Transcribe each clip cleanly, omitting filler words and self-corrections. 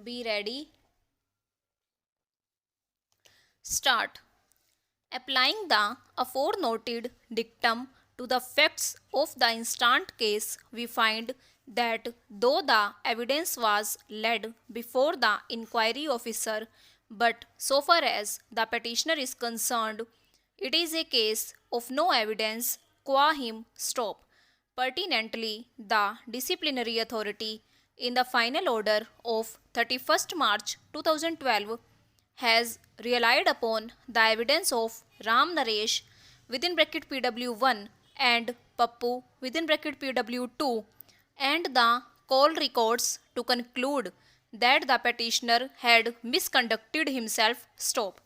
Be ready. Start. Applying the aforenoted dictum to the facts of the instant case, we find that though the evidence was laid before the inquiry officer, but so far as the petitioner is concerned, it is a case of no evidence qua him stop. Pertinently, the disciplinary authority in the final order of 31st March 2012 has relied upon the evidence of Ram Naresh within bracket PW1 and Pappu within bracket PW2 and the call records to conclude that the petitioner had misconducted himself. Stop.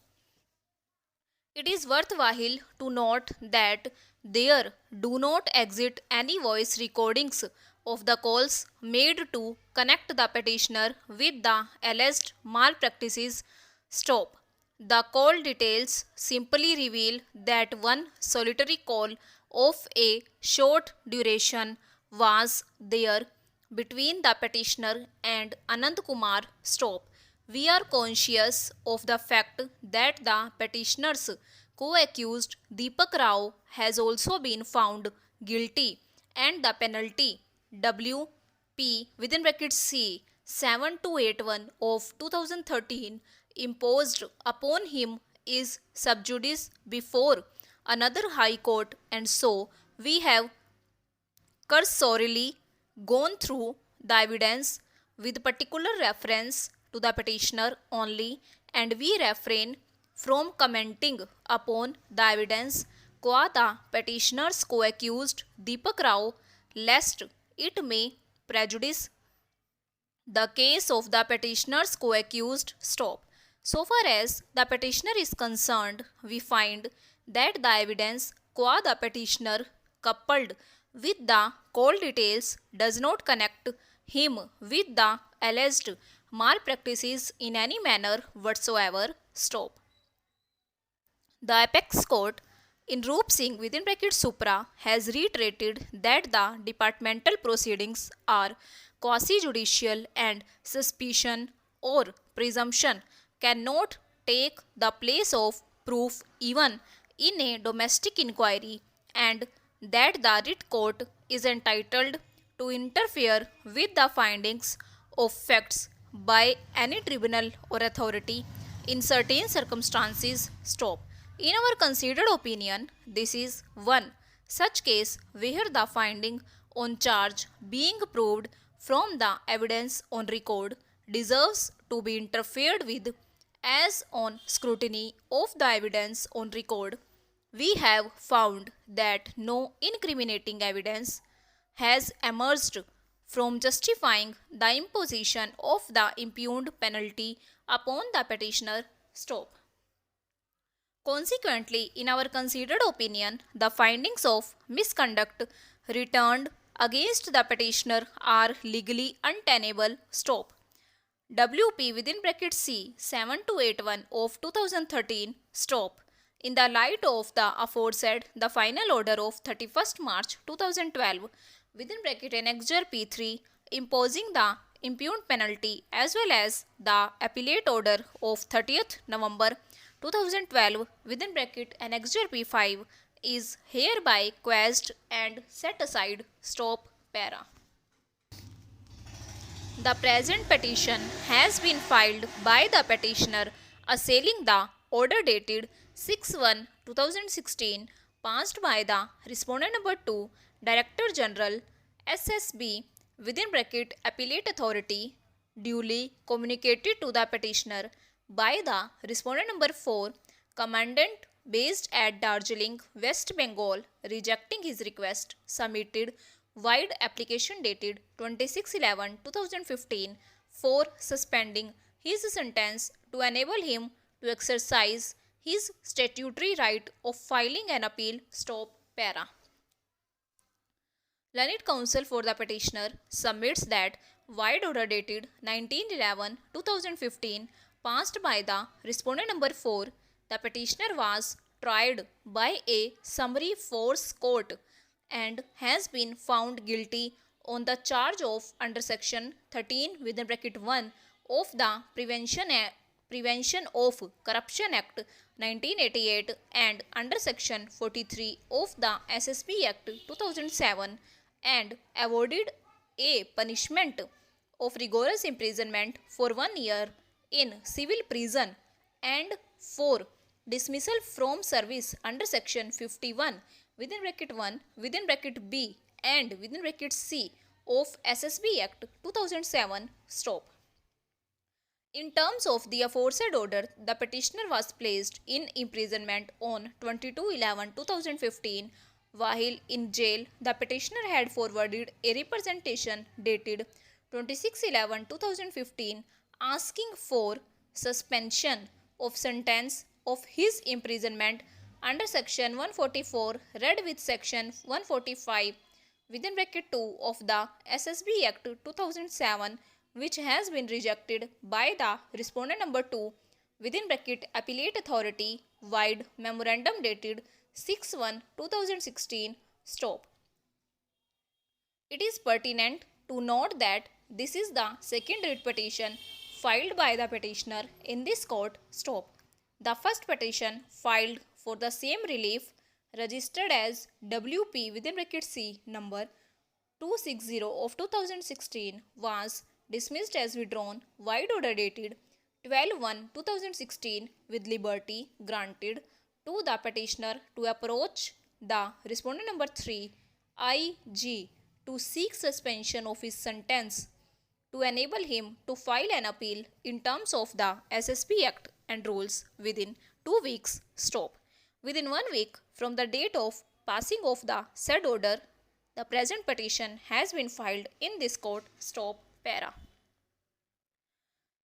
It is worthwhile to note that there do not exist any voice recordings of the calls made to connect the petitioner with the alleged malpractices. Stop. The call details simply reveal that one solitary call of a short duration was there between the petitioner and Anand Kumar. Stop. We are conscious of the fact that the petitioner's co-accused Deepak Rao has also been found guilty and the penalty WP within brackets C 7281 of 2013 imposed upon him is sub judice before another high court, and so we have cursorily gone through the evidence with particular reference to the petitioner only, and we refrain from commenting upon the evidence qua the petitioner's co-accused Deepak Rao, lest it may prejudice the case of the petitioner's co-accused. Stop. So far as the petitioner is concerned, we find that the evidence qua the petitioner coupled with the call details does not connect him with the alleged malpractices in any manner whatsoever. Stop. The apex court in Roop Singh within bracket Supra has reiterated that the departmental proceedings are quasi-judicial and suspicion or presumption cannot take the place of proof even in a domestic inquiry, and that the writ court is entitled to interfere with the findings of facts by any tribunal or authority in certain circumstances. Stop. In our considered opinion, this is one such case where the finding on charge being proved from the evidence on record deserves to be interfered with, as on scrutiny of the evidence on record we have found that no incriminating evidence has emerged from justifying the imposition of the impugned penalty upon the petitioner. Stop. Consequently, in our considered opinion, the findings of misconduct returned against the petitioner are legally untenable. Stop. WP within bracket C 7281 of 2013. Stop. In the light of the aforesaid, the final order of 31st March 2012 within bracket Annexure P3 imposing the impugned penalty as well as the appellate order of 30th November 2012 within bracket Annexure P5 is hereby quashed and set aside. Stop. Para. The present petition has been filed by the petitioner assailing the order dated 6/1/2016 passed by the respondent number 2, Director General SSB within bracket Appellate Authority, duly communicated to the petitioner by the respondent number 4, Commandant based at Darjeeling, West Bengal, rejecting his request, submitted wide application dated 26/11/2015 for suspending his sentence to enable him to exercise his statutory right of filing an appeal. Stop. Para. Learned counsel for the petitioner submits that wide order dated 19/11/2015 passed by the respondent number 4, the petitioner was tried by a summary force court and has been found guilty on the charge of under section 13 within bracket 1 of the Prevention of Corruption Act 1988 and under Section 43 of the SSB Act 2007 and awarded a punishment of rigorous imprisonment for 1 year in civil prison and for dismissal from service under Section 51 within bracket 1 within bracket B and within bracket C of SSB Act 2007 stop. In terms of the aforesaid order, the petitioner was placed in imprisonment on 22/11/2015. While in jail, the petitioner had forwarded a representation dated 26/11/2015 asking for suspension of sentence of his imprisonment under Section 144 read with Section 145 within bracket 2 of the SSB Act 2007, which has been rejected by the respondent number 2 within bracket appellate authority wide memorandum dated 6/1/2016 stop. It is pertinent to note that this is the second writ petition filed by the petitioner in this court stop. The first petition filed for the same relief registered as WP within bracket C number 260 of 2016 was dismissed as withdrawn wide order dated 12/1/2016 with liberty granted to the petitioner to approach the respondent number 3 IG to seek suspension of his sentence to enable him to file an appeal in terms of the SSB Act and rules within 2 weeks stop. Within 1 week from the date of passing of the said order, the present petition has been filed in this court stop para.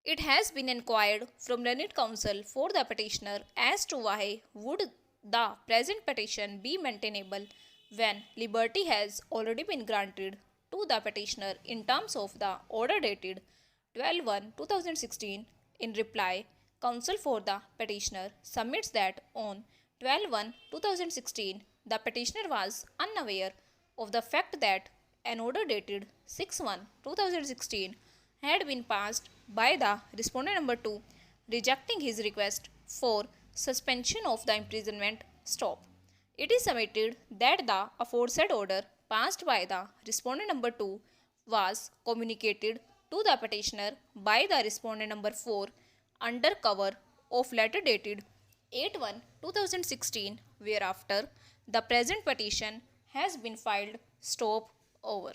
It has been inquired from learned counsel for the petitioner as to why would the present petition be maintainable when liberty has already been granted to the petitioner in terms of the order dated 12/1/2016. In reply, counsel for the petitioner submits that on 12/1/2016 the petitioner was unaware of the fact that an order dated 6/1/2016 had been passed by the respondent number 2 rejecting his request for suspension of the imprisonment stop. It is submitted that the aforesaid order passed by the respondent number 2 was communicated to the petitioner by the respondent number 4 under cover of letter dated 8/1/2016, whereafter the present petition has been filed stop over.